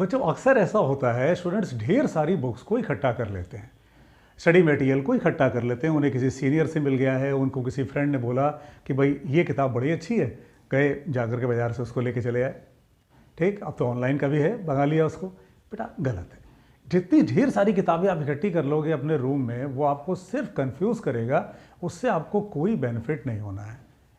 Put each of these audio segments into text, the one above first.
बच्चों अक्सर ऐसा होता है, स्टूडेंट्स ढेर सारी बुक्स को इकट्ठा कर लेते हैं, स्टडी मटेरियल को इकट्ठा कर लेते हैं। उन्हें किसी सीनियर से मिल गया है, उनको किसी फ्रेंड ने बोला कि भाई ये किताब बड़ी अच्छी है, गए जाकर के बाज़ार से उसको लेके चले आए। ठीक, अब तो ऑनलाइन का भी है, मंगा लिया उसको। बेटा गलत है। जितनी ढेर सारी किताबें आप इकट्ठी कर लोगे अपने रूम में, वो आपको सिर्फ कंफ्यूज करेगा, उससे आपको कोई बेनिफिट नहीं होना है।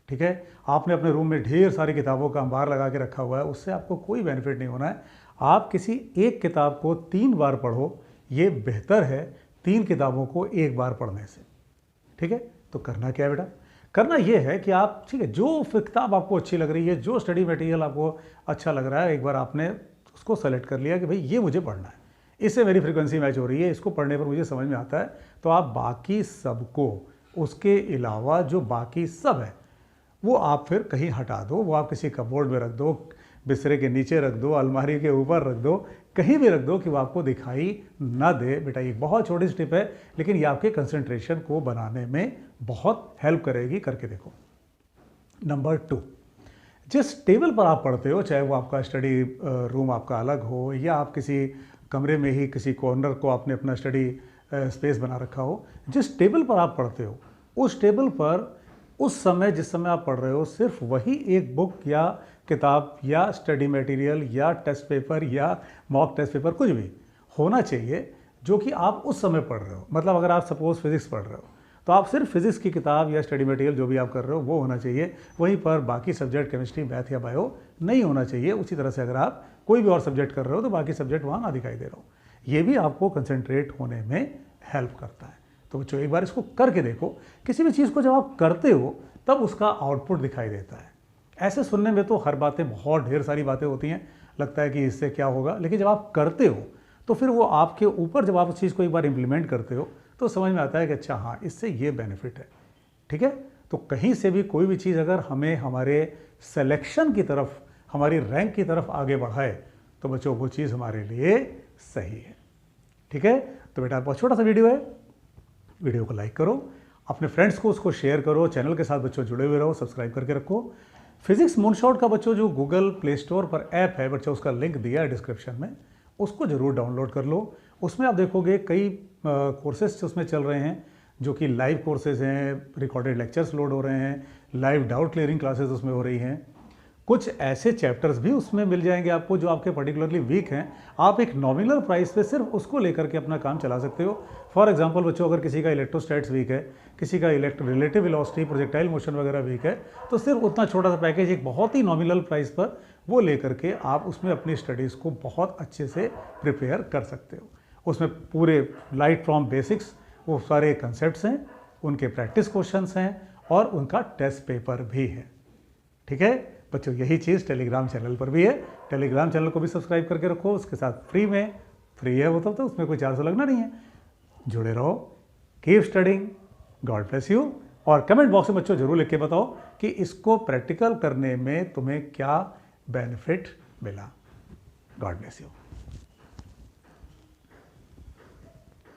ठीक है, आपने अपने रूम में ढेर सारी किताबों का अंबार लगा के रखा हुआ है, उससे आपको कोई बेनिफिट नहीं होना है। आप किसी एक किताब को 3 बार पढ़ो, ये बेहतर है 3 किताबों को एक बार पढ़ने से। ठीक है, तो करना क्या है बेटा? करना ये है कि आप, ठीक है, जो किताब आपको अच्छी लग रही है, जो स्टडी मटेरियल आपको अच्छा लग रहा है, एक बार आपने उसको सेलेक्ट कर लिया कि भाई ये मुझे पढ़ना है, इससे मेरी फ्रीक्वेंसी मैच हो रही है, इसको पढ़ने पर मुझे समझ में आता है, तो आप बाकी सबको, उसके अलावा जो बाकी सब है वो आप फिर कहीं हटा दो, वो आप किसी कपबोर्ड में रख दो, बिस्तरे के नीचे रख दो, अलमारी के ऊपर रख दो, कहीं भी रख दो कि वो आपको दिखाई ना दे। बेटा ये बहुत छोटी स्टेप है, लेकिन ये आपके कंसंट्रेशन को बनाने में बहुत हेल्प करेगी, करके देखो। नंबर 2, जिस टेबल पर आप पढ़ते हो, चाहे वो आपका स्टडी रूम आपका अलग हो या आप किसी कमरे में ही किसी कॉर्नर को आपने अपना स्टडी स्पेस बना रखा हो, जिस टेबल पर आप पढ़ते हो, उस टेबल पर उस समय, जिस समय आप पढ़ रहे हो, सिर्फ वही एक बुक या किताब या स्टडी मटेरियल या टेस्ट पेपर या मॉक टेस्ट पेपर कुछ भी होना चाहिए जो कि आप उस समय पढ़ रहे हो। मतलब अगर आप सपोज फिजिक्स पढ़ रहे हो, तो आप सिर्फ फिजिक्स की किताब या स्टडी मटेरियल जो भी आप कर रहे हो वो होना चाहिए, वहीं पर बाकी सब्जेक्ट केमिस्ट्री, मैथ या बायो नहीं होना चाहिए। उसी तरह से अगर आप कोई भी और सब्जेक्ट कर रहे हो तो बाकी सब्जेक्ट वहाँ ना दिखाई दे रहा हो। ये भी आपको कंसंट्रेट होने में हेल्प करता है। तो बच्चों एक बार इसको करके देखो। किसी भी चीज़ को जब आप करते हो तब उसका आउटपुट दिखाई देता है। ऐसे सुनने में तो हर बातें, बहुत ढेर सारी बातें होती हैं, लगता है कि इससे क्या होगा, लेकिन जब आप करते हो तो फिर वो आपके ऊपर, जब आप उस चीज़ को एक बार इम्प्लीमेंट करते हो तो समझ में आता है कि अच्छा हाँ, इससे ये बेनिफिट है। ठीक है, तो कहीं से भी कोई भी चीज़ अगर हमें हमारे सिलेक्शन की तरफ, हमारी रैंक की तरफ आगे बढ़ाए तो बच्चों वो चीज़ हमारे लिए सही है। ठीक है, तो बेटा बहुत छोटा सा वीडियो है, वीडियो को लाइक करो, अपने फ्रेंड्स को उसको शेयर करो, चैनल के साथ बच्चों जुड़े हुए रहो, सब्सक्राइब करके रखो। फिजिक्स मूनशॉट का बच्चों जो गूगल प्ले स्टोर पर ऐप है बच्चों, उसका लिंक दिया है डिस्क्रिप्शन में, उसको ज़रूर डाउनलोड कर लो। उसमें आप देखोगे कई कोर्सेज उसमें चल रहे हैं जो कि लाइव कोर्सेज हैं, रिकॉर्डेड लेक्चर्स लोड हो रहे हैं, लाइव डाउट क्लियरिंग क्लासेस उसमें हो रही हैं। कुछ ऐसे चैप्टर्स भी उसमें मिल जाएंगे आपको जो आपके पर्टिकुलरली वीक हैं। आप एक नॉमिनल प्राइस पे सिर्फ उसको लेकर के अपना काम चला सकते हो। फॉर एग्जांपल बच्चों, अगर किसी का इलेक्ट्रोस्टैट्स वीक है, किसी का रिलेटिव वेलोसिटी, प्रोजेक्टाइल मोशन वगैरह वीक है, तो सिर्फ उतना छोटा सा पैकेज एक बहुत ही नॉमिनल प्राइस पर वो लेकर के आप उसमें अपनी स्टडीज़ को बहुत अच्छे से प्रिपेयर कर सकते हो। उसमें पूरे लाइट फ्रॉम बेसिक्स, वो सारे कंसेप्ट हैं, उनके प्रैक्टिस क्वेश्चंस हैं और उनका टेस्ट पेपर भी है। ठीक है बच्चों, यही चीज़ टेलीग्राम चैनल पर भी है। टेलीग्राम चैनल को भी सब्सक्राइब करके रखो, उसके साथ फ्री है वो, तो उसमें कोई चार्ज लगना नहीं है। जुड़े रहो, keep studying, God bless you. और कमेंट बॉक्स में बच्चों जरूर लिख के बताओ कि इसको प्रैक्टिकल करने में तुम्हें क्या बेनिफिट मिला। God bless you.